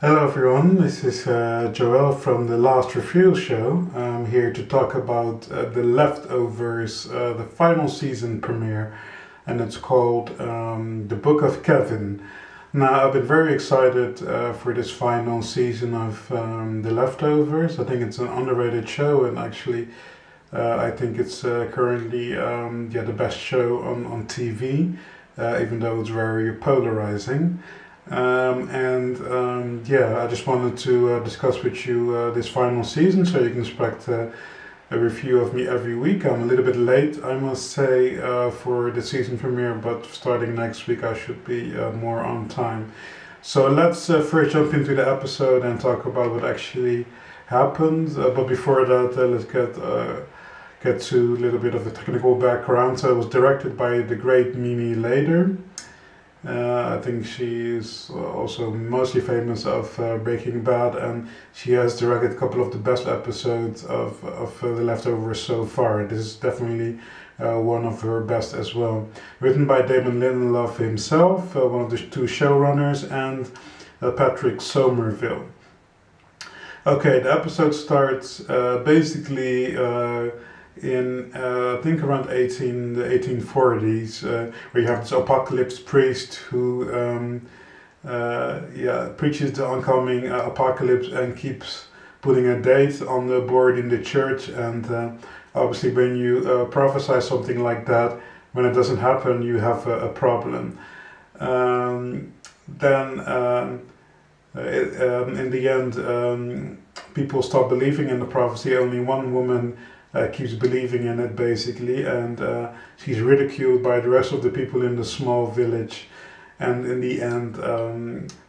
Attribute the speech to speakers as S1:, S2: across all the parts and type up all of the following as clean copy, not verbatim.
S1: Hello everyone, this is Joel from the Last Review Show. I'm here to talk about The Leftovers, the final season premiere, and it's called The Book of Kevin. Now, I've been very excited for this final season of The Leftovers. I think it's an underrated show, and actually, I think it's currently the best show on TV, even though it's very polarizing. I just wanted to discuss with you this final season, so you can expect a review of me every week. I'm a little bit late, I must say, for the season premiere, but starting next week I should be more on time. So let's first jump into the episode and talk about what actually happened. But before that, let's get to a little bit of the technical background. So it was directed by the great Mimi Leder. I think she's also mostly famous of Breaking Bad, and she has directed a couple of the best episodes of The Leftovers so far. This is definitely one of her best as well. Written by Damon Lindelof himself, one of the two showrunners, and Patrick Somerville. Okay, the episode starts basically in I think around the 1840s, where you have this apocalypse priest who preaches the oncoming apocalypse and keeps putting a date on the board in the church. And obviously, when you prophesy something like that, when it doesn't happen, you have a problem. In the end, people stop believing in the prophecy. Only one woman keeps believing in it, basically, and she's ridiculed by the rest of the people in the small village. And in the end,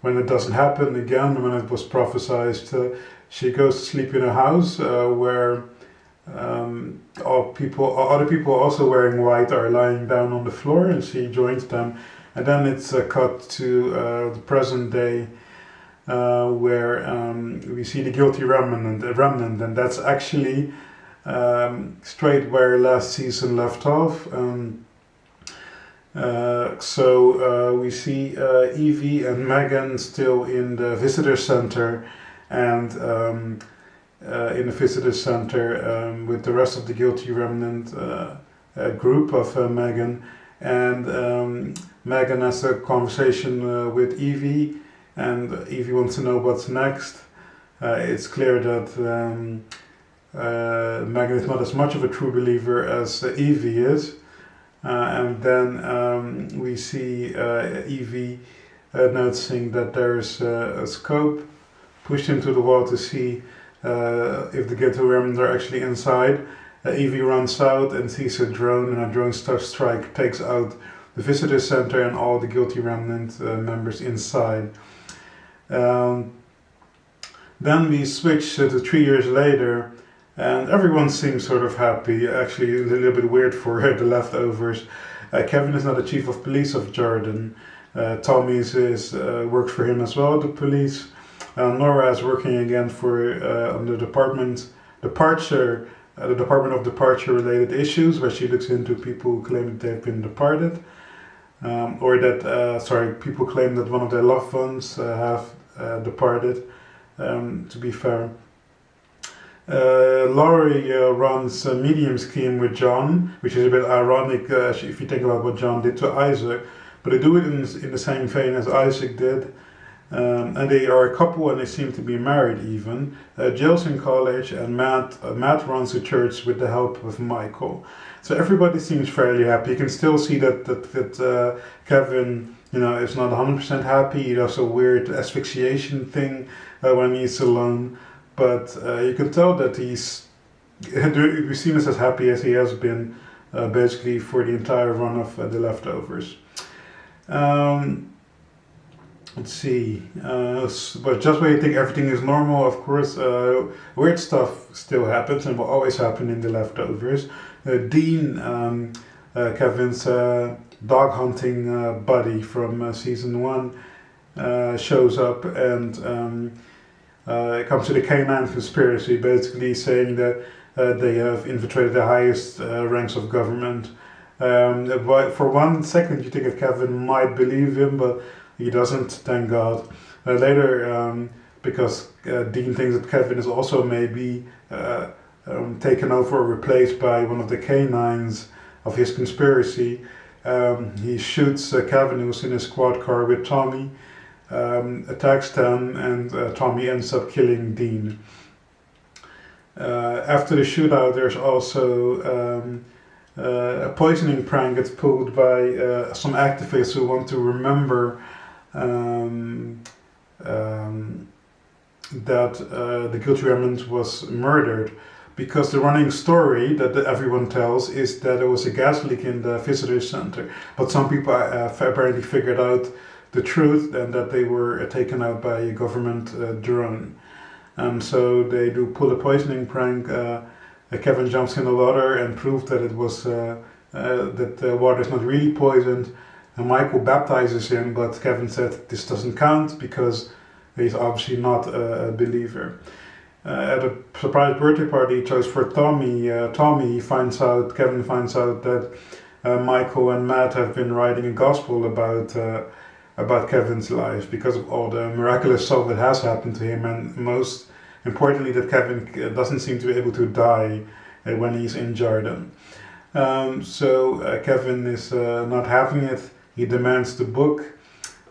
S1: when it doesn't happen again, when it was prophesied, she goes to sleep in a house where other people also wearing white are lying down on the floor, and she joins them. And then it's cut to the present day, where we see the guilty remnant, and that's actually straight where last season left off. We see Evie and Megan still in the visitor center, and in the visitor center with the rest of the guilty remnant group of Megan. And Megan has a conversation with Evie, and Evie wants to know what's next. It's clear that Megan is not as much of a true believer as Evie is. And then we see Evie noticing that there's a scope pushed into the wall to see if the guilty remnant are actually inside. Evie runs out and sees a drone, and a drone strike takes out the visitor center and all the guilty remnant members inside. Then we switch to 3 years later, and everyone seems sort of happy. Actually, a little bit weird for The Leftovers. Kevin is now the chief of police of Jordan. Tommy works for him as well, the police. Nora is working again for on the Department of Departure-related issues, where she looks into people who claim that they've been departed, people claim that one of their loved ones have departed. To be fair. Laurie runs a medium scheme with John, which is a bit ironic if you think about what John did to Isaac, but they do it in the same vein as Isaac did. And they are a couple, and they seem to be married even. Jill's in college, and Matt runs a church with the help of Michael. So everybody seems fairly happy. You can still see that Kevin, is not 100% happy. He does a weird asphyxiation thing when he's alone. But you can tell that we've seen this as happy as he has been basically for the entire run of The Leftovers. Let's see. But just when you think everything is normal, of course, weird stuff still happens and will always happen in The Leftovers. Dean, Kevin's dog hunting buddy from season 1, shows up and it comes to the Canine conspiracy, basically saying that they have infiltrated the highest ranks of government. For 1 second you think that Kevin might believe him, but he doesn't, thank God. Later because Dean thinks that Kevin is also maybe taken over or replaced by one of the canines of his conspiracy. He shoots Kevin, who's in his squad car with Tommy, attacks them, and Tommy ends up killing Dean. After the shootout, there's also a poisoning prank gets pulled by some activists who want to remember that the Guilty Remnant was murdered, because the running story that everyone tells is that there was a gas leak in the visitors center, but some people apparently figured out the truth and that they were taken out by a government drone. So they do pull a poisoning prank. Kevin jumps in the water and proves that it was that the water is not really poisoned. And Michael baptizes him, but Kevin said this doesn't count because he's obviously not a believer. At a surprise birthday party he chose for Tommy, Kevin finds out that Michael and Matt have been writing a gospel about Kevin's life because of all the miraculous stuff that has happened to him, and most importantly that Kevin doesn't seem to be able to die when he's in Jordan. So Kevin is not having it. He demands the book.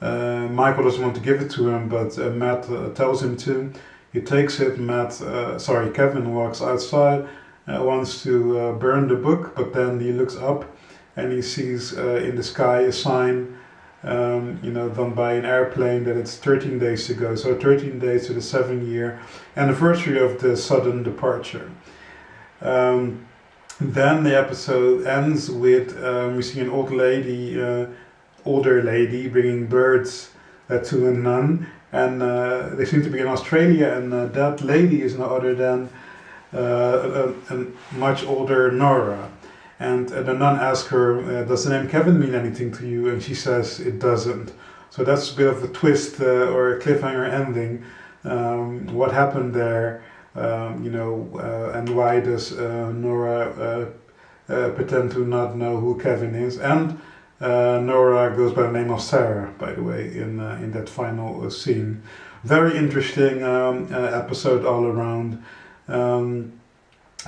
S1: Michael doesn't want to give it to him, but Matt tells him to. He takes it. Kevin walks outside, wants to burn the book, but then he looks up and he sees in the sky a sign, done by an airplane, that it's 13 days ago. So 13 days to the 7-year anniversary of the sudden departure. Then the episode ends with we see an older lady bringing birds to a nun, and they seem to be in Australia, and that lady is no other than a much older Nora. And the nun asks her, does the name Kevin mean anything to you? And she says it doesn't. So that's a bit of a twist or a cliffhanger ending. What happened there, and why does Nora pretend to not know who Kevin is? And Nora goes by the name of Sarah, by the way, in that final scene. Very interesting episode all around.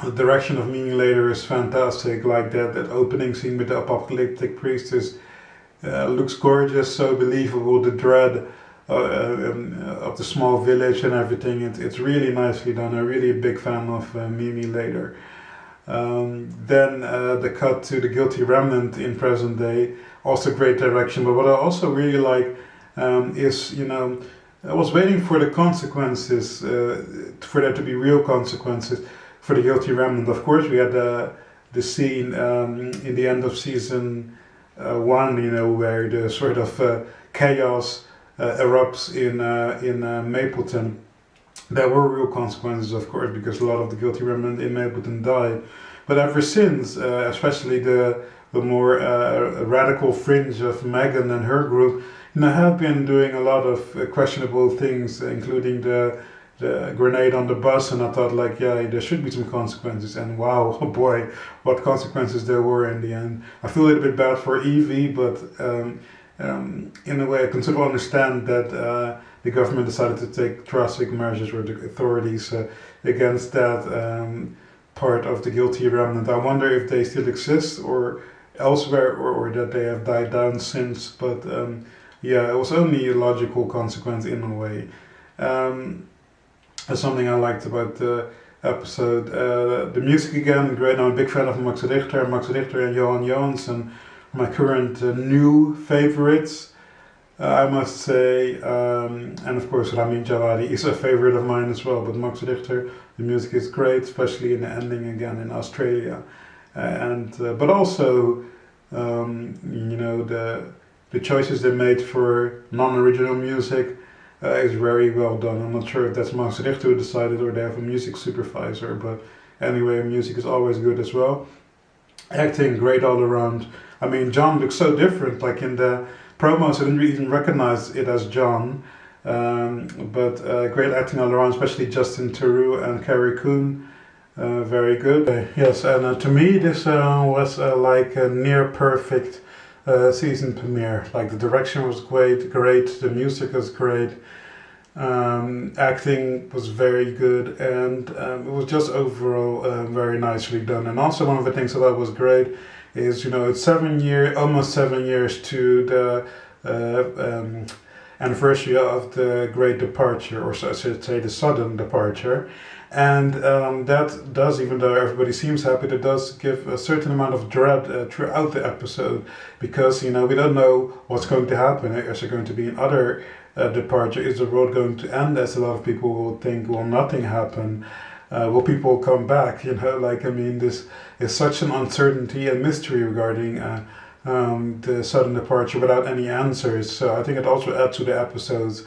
S1: The direction of Mimi later is fantastic, like that opening scene with the apocalyptic priestess looks gorgeous, so believable, the dread of the small village and everything. It's really nicely done. I'm really a big fan of Mimi later. Then the cut to the Guilty Remnant in present day, also great direction. But what I also really like is, I was waiting for the consequences, for there to be real consequences for the Guilty Remnant. Of course, we had the scene in the end of season 1, where the sort of chaos erupts in Mapleton. There were real consequences, of course, because a lot of the Guilty Remnant in Mapleton died. But ever since, especially the more radical fringe of Megan and her group, have been doing a lot of questionable things, including the grenade on the bus. And I thought, there should be some consequences. And wow, oh boy, what consequences there were in the end. I feel a little bit bad for Evie, but in a way I can sort of understand that the government decided to take drastic measures, or the authorities, against that part of the Guilty Remnant. I wonder if they still exist or elsewhere, or that they have died down since. But it was only a logical consequence in a way. That's something I liked about the episode. The music again, great. I'm a big fan of Max Richter and Johan Johansson, my current new favorites. I must say, and of course Ramin Djawadi is a favorite of mine as well, but Max Richter, the music is great, especially in the ending again in Australia. But also, the choices they made for non-original music is very well done. I'm not sure if that's Max Richter who decided, or they have a music supervisor, but anyway, music is always good as well. Acting great all around. I mean, John looks so different, like in the promos I didn't even recognize it as John, but great acting all around, especially Justin Theroux and Carrie Coon, very good. Yes, and to me this was like a near perfect season premiere. Like the direction was great, the music was great, Acting was very good, and it was just overall very nicely done. And also one of the things that I thought was great is, it's almost 7 years to the anniversary of the Great Departure, or so I should say the sudden departure. And that does, even though everybody seems happy, that does give a certain amount of dread throughout the episode, because we don't know what's going to happen. Is there going to be another departure? Is the world going to end, as a lot of people will think? Will nothing happen? Will people come back? This is such an uncertainty and mystery regarding the sudden departure without any answers. So I think it also adds to the episode.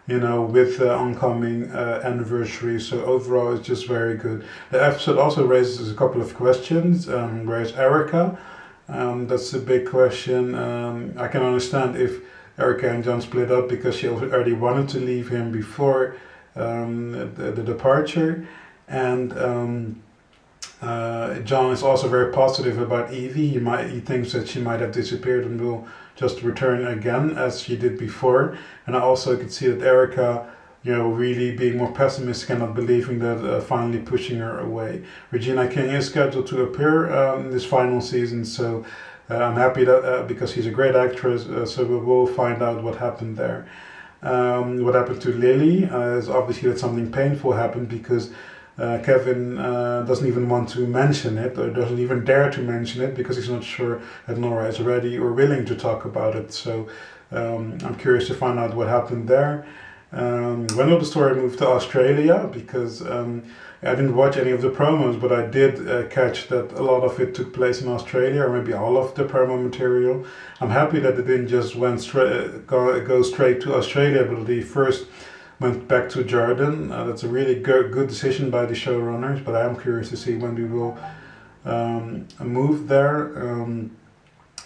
S1: With the oncoming anniversary. So overall, it's just very good. The episode also raises a couple of questions. Where is Erica? That's a big question. I can understand if Erica and John split up because she already wanted to leave him before the departure. And John is also very positive about Evie. He thinks that she might have disappeared and will just return again as she did before. And I also could see that Erica, really being more pessimistic and not believing that, finally pushing her away. Regina King is scheduled to appear in this final season, so I'm happy that because she's a great actress. So we will find out what happened there. What happened to Lily is obviously that something painful happened, because Kevin doesn't even want to mention it, or doesn't even dare to mention it, because he's not sure that Nora is ready or willing to talk about it. So I'm curious to find out what happened there. When will the story move to Australia? Because I didn't watch any of the promos, but I did catch that a lot of it took place in Australia, or maybe all of the promo material. I'm happy that it didn't just go straight to Australia, but they first went back to Jordan. That's a really good decision by the showrunners, but I am curious to see when we will move there.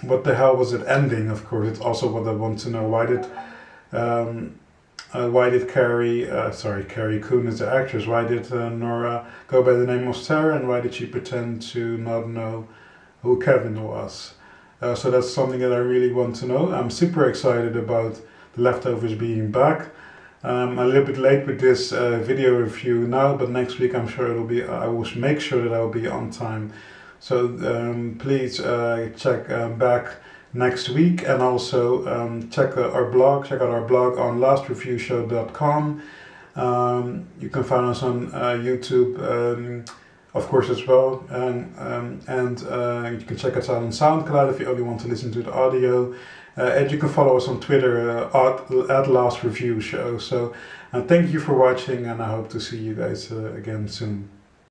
S1: What the hell was it ending? Of course, it's also what I want to know. Why did Carrie Coon is the actress, why did Nora go by the name of Sarah, and why did she pretend to not know who Kevin was? So that's something that I really want to know. I'm super excited about The Leftovers being back. I'm a little bit late with this video review now, but next week I'm sure I will make sure that I will be on time. So please check back next week, and also check out our blog on lastreviewshow.com. You can find us on YouTube, of course, as well, and you can check us out on SoundCloud if you only want to listen to the audio. And you can follow us on Twitter at Last Review Show. So thank you for watching, and I hope to see you guys again soon.